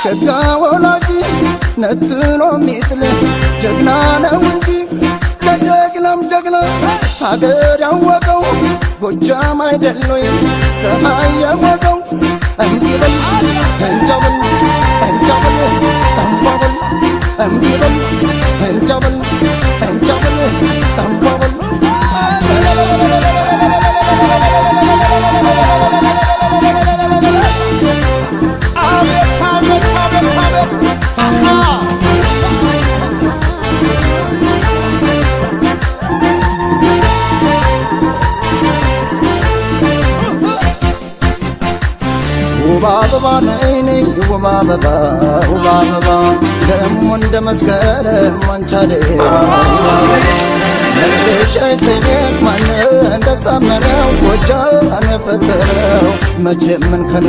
ሸጋ ወላጂ ነጥሎ ሚጥል ጀግና ነው እንጂ ከጀግናም ጀግና ሀገር ያወቀው ጎጃም አይደሎይ ሰማይ ያወቀው እንዲበል እንጃበል እንጃበል ጠንባበል እንዲበል እንጃበል እንጃበል ጠንባበል ውብ አበባ ነይ ነይ ውብ አበባ ውብ አበባ ደሞ እንደ መስከረም አንቻሌ መልክሽ አይተኛም ማን እንደሳመረው ጎጃም የፈጠረው መቼም ምን ከኔ